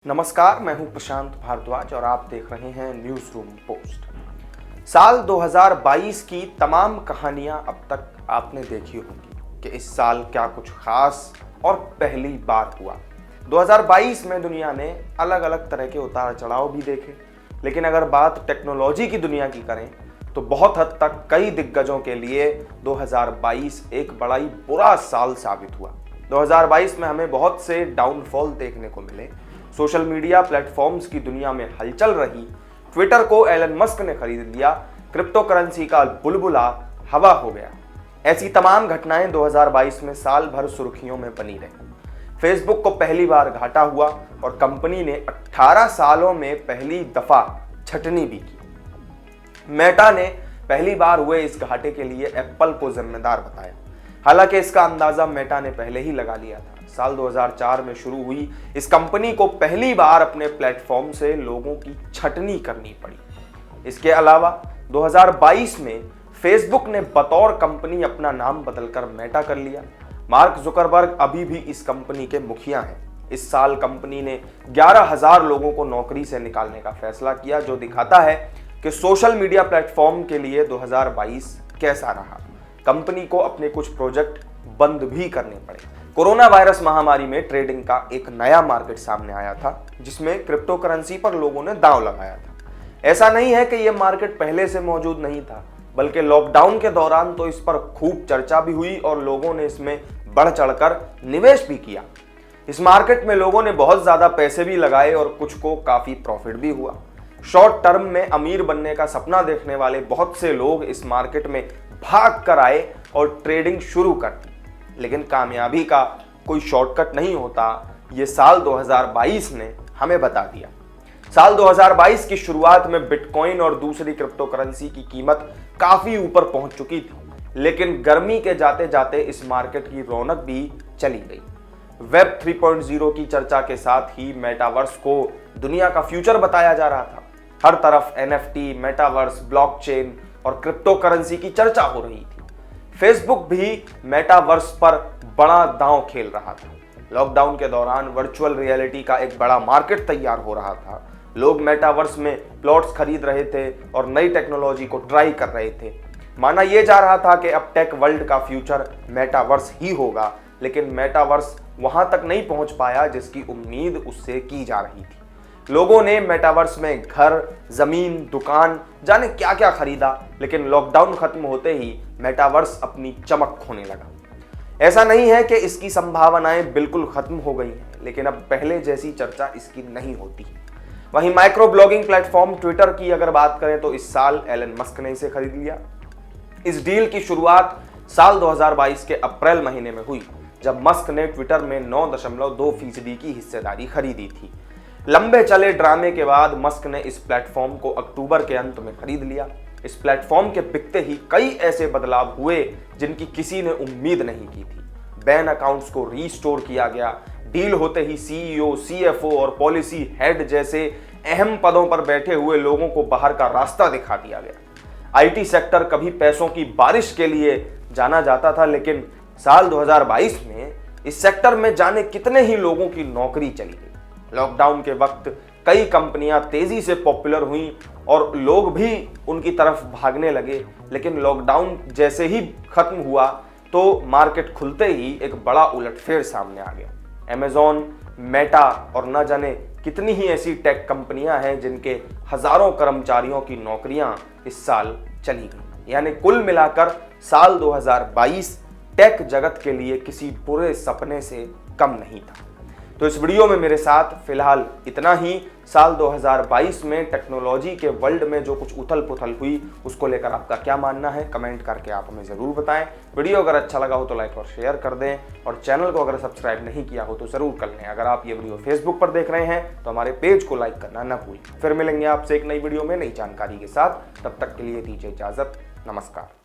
नमस्कार, मैं हूं प्रशांत भारद्वाज और आप देख रहे हैं न्यूज रूम पोस्ट। साल 2022 की तमाम कहानियां अब तक आपने देखी होंगी कि इस साल क्या कुछ खास और पहली बार हुआ। 2022 में दुनिया ने अलग अलग तरह के उतार चढ़ाव भी देखे, लेकिन अगर बात टेक्नोलॉजी की दुनिया की करें तो बहुत हद तक कई दिग्गजों के लिए 2022 एक बड़ा ही बुरा साल साबित हुआ। 2022 में हमें बहुत से डाउनफॉल देखने को मिले। सोशल मीडिया प्लेटफॉर्म्स की दुनिया में हलचल रही। ट्विटर को एलन मस्क ने खरीद लिया। क्रिप्टो करेंसी का बुलबुला हवा हो गया। ऐसी तमाम घटनाएं 2022 में साल भर सुर्खियों में बनी रही। फेसबुक को पहली बार घाटा हुआ और कंपनी ने 18 सालों में पहली दफा छटनी भी की। मेटा ने पहली बार हुए इस घाटे के लिए एप्पल को जिम्मेदार बताया। हालांकि इसका अंदाजा मेटा ने पहले ही लगा लिया था। साल 2004 में शुरू हुई इस कंपनी को पहली बार अपने प्लेटफॉर्म से लोगों की छटनी करनी पड़ी। इसके अलावा 2022 में फेसबुक ने बतौर कंपनी अपना नाम बदलकर मेटा कर लिया। मार्क जुकरबर्ग अभी भी इस कंपनी के मुखिया हैं। इस साल कंपनी ने 11,000 लोगों को नौकरी से निकालने का फैसला किया, जो दिखाता है कि सोशल मीडिया प्लेटफॉर्म के लिए 2022 कैसा रहा। कंपनी को अपने कुछ प्रोजेक्ट बंद भी करने पड़े। कोरोना वायरस महामारी में ट्रेडिंग का एक नया मार्केट सामने आया था, जिसमें क्रिप्टो करेंसी पर लोगों ने दांव लगाया था। ऐसा नहीं है कि यह मार्केट पहले से मौजूद नहीं था, बल्कि लॉकडाउन के दौरान तो इस पर खूब चर्चा भी हुई और लोगों ने इसमें बढ़ चढ़कर निवेश भी किया। इस मार्केट में लोगों ने बहुत ज्यादा पैसे भी लगाए और कुछ को काफी प्रॉफिट भी हुआ। शॉर्ट टर्म में अमीर बनने का सपना देखने वाले बहुत से लोग इस मार्केट में भाग कर आए और ट्रेडिंग शुरू कर दी। लेकिन कामयाबी का कोई शॉर्टकट नहीं होता, ये साल 2022 ने हमें बता दिया। साल 2022 की शुरुआत में बिटकॉइन और दूसरी क्रिप्टो करेंसी की कीमत काफी ऊपर पहुंच चुकी थी, लेकिन गर्मी के जाते जाते इस मार्केट की रौनक भी चली गई। वेब 3.0 की चर्चा के साथ ही मेटावर्स को दुनिया का फ्यूचर बताया जा रहा था। हर तरफ NFT, मेटावर्स, ब्लॉकचेन और क्रिप्टो करेंसी की चर्चा हो रही थी। फेसबुक भी मेटावर्स पर बड़ा दांव खेल रहा था। लॉकडाउन के दौरान वर्चुअल रियलिटी का एक बड़ा मार्केट तैयार हो रहा था। लोग मेटावर्स में प्लॉट्स खरीद रहे थे और नई टेक्नोलॉजी को ट्राई कर रहे थे। माना यह जा रहा था कि अब टेक वर्ल्ड का फ्यूचर मेटावर्स ही होगा, लेकिन मेटावर्स वहां तक नहीं पहुंच पाया जिसकी उम्मीद उससे की जा रही थी। लोगों ने मेटावर्स में घर, जमीन, दुकान, जाने क्या क्या खरीदा, लेकिन लॉकडाउन खत्म होते ही मेटावर्स अपनी चमक खोने लगा। ऐसा नहीं है कि इसकी संभावनाएं बिल्कुल खत्म हो गई हैं, लेकिन अब पहले जैसी चर्चा इसकी नहीं होती। वहीं माइक्रो ब्लॉगिंग प्लेटफॉर्म ट्विटर की अगर बात करें तो इस साल एलन मस्क ने इसे खरीद लिया। इस डील की शुरुआत साल 2022 के अप्रैल महीने में हुई, जब मस्क ने ट्विटर में 9.2% की हिस्सेदारी खरीदी थी। लंबे चले ड्रामे के बाद मस्क ने इस प्लेटफॉर्म को अक्टूबर के अंत में खरीद लिया। इस प्लेटफॉर्म के बिकते ही कई ऐसे बदलाव हुए जिनकी किसी ने उम्मीद नहीं की थी। बैन अकाउंट्स को रीस्टोर किया गया। डील होते ही CEO, CFO और पॉलिसी हेड जैसे अहम पदों पर बैठे हुए लोगों को बाहर का रास्ता दिखा दिया गया। IT सेक्टर कभी पैसों की बारिश के लिए जाना जाता था, लेकिन साल 2022 में इस सेक्टर में जाने कितने ही लोगों की नौकरी चली गई। लॉकडाउन के वक्त कई कंपनियां तेजी से पॉपुलर हुईं और लोग भी उनकी तरफ भागने लगे, लेकिन लॉकडाउन जैसे ही खत्म हुआ तो मार्केट खुलते ही एक बड़ा उलटफेर सामने आ गया। Amazon, मेटा और न जाने कितनी ही ऐसी टेक कंपनियां हैं जिनके हजारों कर्मचारियों की नौकरियां इस साल चली गई। यानी कुल मिलाकर साल 2022 टेक जगत के लिए किसी बुरे सपने से कम नहीं था। तो इस वीडियो में मेरे साथ फिलहाल इतना ही। साल 2022 में टेक्नोलॉजी के वर्ल्ड में जो कुछ उथल पुथल हुई उसको लेकर आपका क्या मानना है, कमेंट करके आप हमें ज़रूर बताएं। वीडियो अगर अच्छा लगा हो तो लाइक और शेयर कर दें, और चैनल को अगर सब्सक्राइब नहीं किया हो तो ज़रूर कर लें। अगर आप ये वीडियो फेसबुक पर देख रहे हैं तो हमारे पेज को लाइक करना ना भूलें। फिर मिलेंगे आपसे एक नई वीडियो में नई जानकारी के साथ। तब तक के लिए दीजिए इजाज़त। नमस्कार।